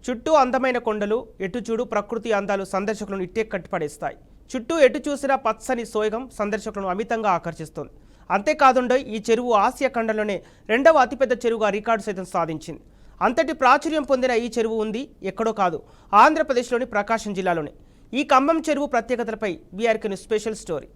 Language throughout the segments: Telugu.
చుట్టూ అందమైన కొండలు, ఎటు చూడు ప్రకృతి అందాలు సందర్శకులను ఇట్టే కట్టిపడేస్తాయి. చుట్టూ ఎటు చూసినా పచ్చని సోయగం సందర్శకులను అమితంగా ఆకర్షిస్తుంది. అంతేకాదుండో ఈ చెరువు ఆసియా ఖండంలోనే రెండవ అతిపెద్ద చెరువుగా రికార్డు సైతం సాధించింది. అంతటి ప్రాచుర్యం పొందిన ఈ చెరువు ఉంది ఎక్కడో కాదు, ఆంధ్రప్రదేశ్లోని ప్రకాశం జిల్లాలోనే. ఈ కంబం చెరువు ప్రత్యేకతలపై వీఆర్కే న్యూస్ స్పెషల్ స్టోరీ.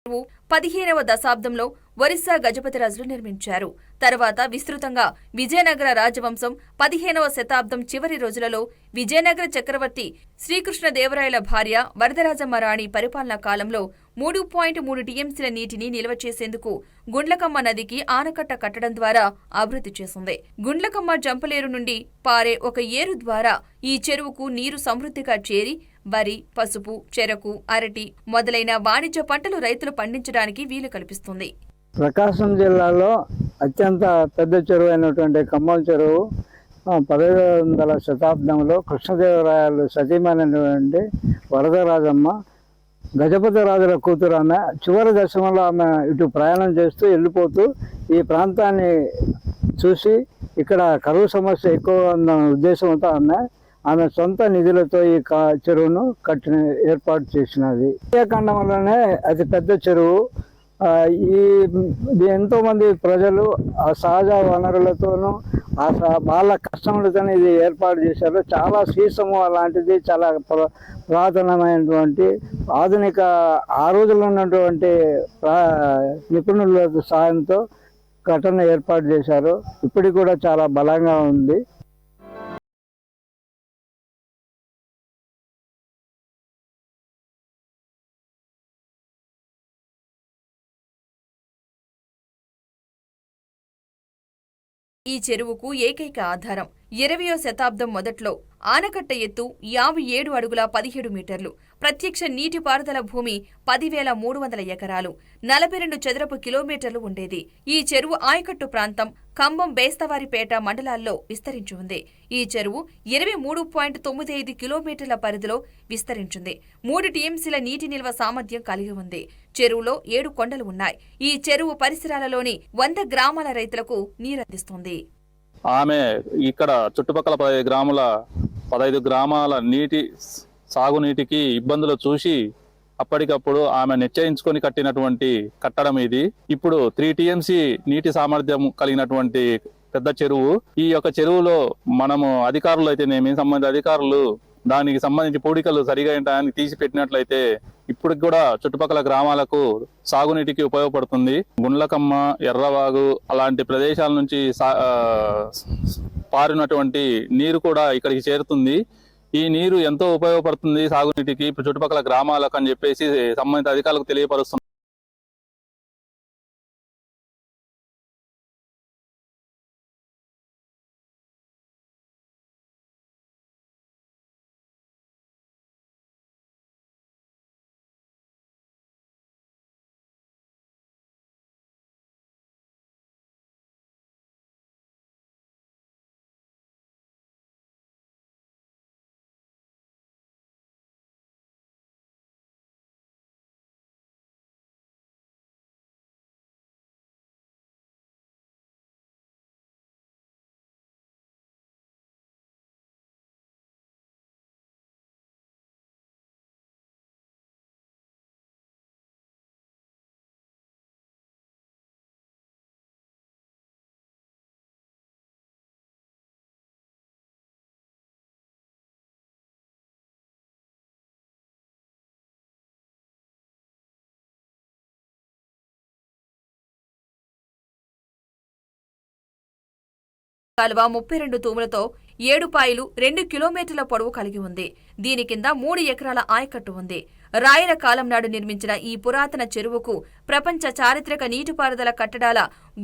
చెరువు 15వ దశాబ్దంలో ఒరిస్సా గజపతిరాజులు నిర్మించారు. తర్వాత విస్తృతంగా విజయనగర రాజవంశం 15వ శతాబ్దం చివరి రోజులలో విజయనగర చక్రవర్తి శ్రీకృష్ణదేవరాయల భార్య వరదరాజమ్మ రాణి పరిపాలనా కాలంలో 3.3 టీఎంసీల నీటిని నిల్వ చేసేందుకు గుండ్లకమ్మ నదికి ఆనకట్ట కట్టడం ద్వారా అభివృద్ధి చేసింది. గుండ్లకమ్మ జంపలేరు నుండి పారే ఒక ఏరు ద్వారా ఈ చెరువుకు నీరు సమృద్ధిగా చేరి వరి, పసుపు, చెరకు, అరటి మొదలైన వాణిజ్య పంటలు రైతులు పండించడానికి వీలు కల్పిస్తుంది. ప్రకాశం జిల్లాలో అత్యంత పెద్ద చెరువు అయినటువంటి కమ్మం చెరువు 15వ శతాబ్దంలో కృష్ణదేవరాయలు సతీమైనటువంటి వరదరాజమ్మ గజపతి రాజుల కూతురు. ఆమె చివరి దశకంలో ఆమె ఇటు ప్రయాణం చేస్తూ వెళ్ళిపోతూ ఈ ప్రాంతాన్ని చూసి ఇక్కడ కరువు సమస్య ఎక్కువ ఉన్న ఉద్దేశంతో ఆమె సొంత నిధులతో ఈ చెరువును ఏర్పాటు చేసినది. ఖండంలోనే అతి పెద్ద చెరువు. ఎంతో మంది ప్రజలు ఆ సహజ వనరులతోనూ వాళ్ళ కష్టములతో ఇది ఏర్పాటు చేశారు. చాలా సీసము అలాంటిది చాలా పురాతనమైనటువంటి ఆధునిక ఆ రోజుల్లో ఉన్నటువంటి నిపుణుల సాయంతో ఘటన ఏర్పాటు చేశారు. ఇప్పటికి కూడా చాలా బలంగా ఉంది. ఈ చెరువుకు ఏకైక ఆధారం 20వ శతాబ్దం మొదట్లో ఆనకట్ట ఎత్తు 57 అడుగుల 17 మీటర్లు, ప్రత్యక్ష నీటిపారుదల భూమి 10,300 ఎకరాలు, 42 చదరపు కిలోమీటర్లు ఉండేది. ఈ చెరువు ఆయకట్టు ప్రాంతం కంబం, బేస్తవారిపేట మండలాల్లో విస్తరించి ఉంది. ఈ చెరువు 23.95 కిలోమీటర్ల పరిధిలో విస్తరించింది. 3 టీఎంసీల నీటి నిల్వ సామర్థ్యం కలిగి ఉంది. చెరువులో 7 కొండలు ఉన్నాయి. ఈ చెరువు పరిసరాలలోని 100 గ్రామాల రైతులకు నీరందిస్తుంది. ఆమె ఇక్కడ చుట్టుపక్కల 15 గ్రామాల సాగునీటికి ఇబ్బందులు చూసి అప్పటికప్పుడు ఆమె నిశ్చయించుకొని కట్టినటువంటి కట్టడం ఇది. ఇప్పుడు 3 టీఎంసీ నీటి సామర్థ్యం కలిగినటువంటి పెద్ద చెరువు. ఈ యొక్క చెరువులో మనము అధికారులు అయితేనేమి, సంబంధిత అధికారులు దానికి సంబంధించి పూడికలు సరిగా టయానికి తీసి పెట్టినట్లయితే ఇప్పటికి కూడా చుట్టుపక్కల గ్రామాలకు సాగునీటికి ఉపయోగపడుతుంది. గుండ్లకమ్మ, ఎర్రవాగు అలాంటి ప్రదేశాల నుంచి పారినటువంటి నీరు కూడా ఇక్కడికి చేరుతుంది. ఈ నీరు ఎంతో ఉపయోగపడుతుంది సాగునీటికి చుట్టుపక్కల గ్రామాలకు అని చెప్పేసి సంబంధిత అధికారులకు తెలియపరుస్తుంది. కాలువ 32 తూములతో 7 పాయలు 2 కిలోమీటర్ల పొడవు కలిగి ఉంది. దీని కింద 3 ఎకరాల ఆయకట్టు ఉంది. రాయల కాలం నాడు నిర్మించిన ఈ పురాతన చెరువుకు ప్రపంచ చారిత్రక నీటిపారుదల కట్టడాల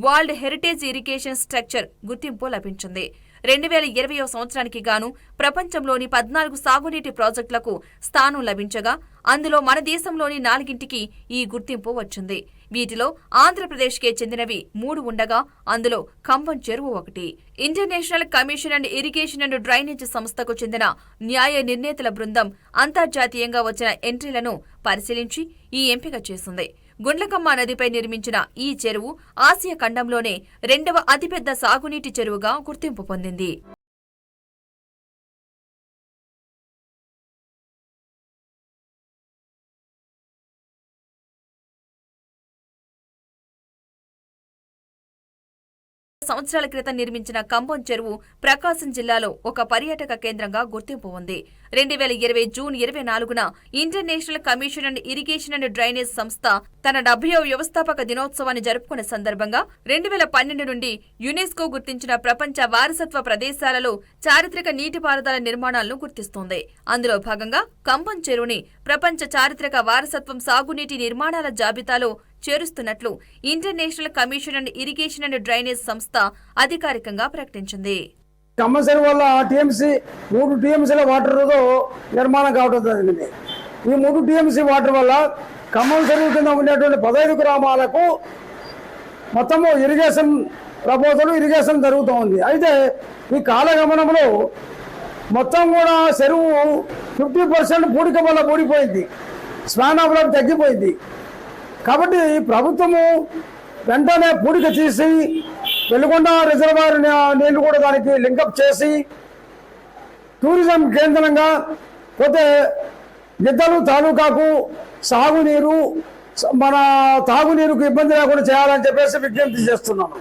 వరల్డ్ హెరిటేజ్ ఇరిగేషన్ స్ట్రక్చర్ గుర్తింపు లభించింది. 2020 సంవత్సరానికి గాను ప్రపంచంలోని 14 సాగునీటి ప్రాజెక్టులకు స్థానం లభించగా అందులో మన దేశంలోని 4కి ఈ గుర్తింపు వచ్చింది. వీటిలో ఆంధ్రప్రదేశ్కే చెందినవి 3 ఉండగా అందులో కంబం చెరువు ఒకటి. International commission and irrigation and drainage సంస్థకు చెందిన న్యాయ నిర్ణేతల బృందం అంతర్జాతీయంగా వచ్చిన ఎంట్రీలను పరిశీలించి ఈ ఎంపిక చేసింది. గుండ్లకమ్మ నదిపై నిర్మించిన ఈ చెరువు ఆసియా ఖండంలోనే 2వ అతిపెద్ద సాగునీటి చెరువుగా గుర్తింపు పొందింది. సంవత్సరాల క్రితం నిర్మించిన కంబం చెరువు ప్రకాశం జిల్లాలో ఒక పర్యాటక కేంద్రంగా గుర్తింపు ఉంది. 2020 జూన్ 24న international commission and irrigation and drainage సంస్థ తన 70వ వ్యవస్థాపక దినోత్సవాన్ని జరుపుకునే సందర్భంగా 2012 నుండి యునెస్కో గుర్తించిన ప్రపంచ వారసత్వ ప్రదేశాలలో చారిత్రక నీటిపారుదల నిర్మాణాలను గుర్తిస్తోంది. అందులో భాగంగా కంబం చెరువుని ప్రపంచ చారిత్రక వారసత్వం సాగునీటి నిర్మాణాల జాబితాలో చేరుస్తున్నట్లు international commission and irrigation and drainage సంస్థ అధికారికంగా ప్రకటించింది. కంబం చెరువు వల్ల టీఎంసీ 3 టీఎంసీల వాటర్తో నిర్మాణం కావడం జరిగింది. ఈ 3 టీఎంసీ వాటర్ వల్ల కంబం చెరువు కింద ఉండేటువంటి 15 గ్రామాలకు మొత్తము ఇరిగేషన్ జరుగుతూ ఉంది. అయితే ఈ కాలగమనంలో మొత్తం కూడా చెరువు 50% పూడిక వల్ల పూడిపోయింది, స్పాన్ ఆఫ్ లైఫ్ తగ్గిపోయింది. కాబట్టి ప్రభుత్వము వెంటనే పూడిక తీసి వెలుగొండ రిజర్వాయర్ నీళ్లు కూడా దానికి లింకప్ చేసి టూరిజం కేంద్రంగా పోతే గిద్దలు తాలూకాకు తాగునీరుకు ఇబ్బంది లేకుండా చేయాలని చెప్పేసి విజ్ఞప్తి చేస్తున్నాను.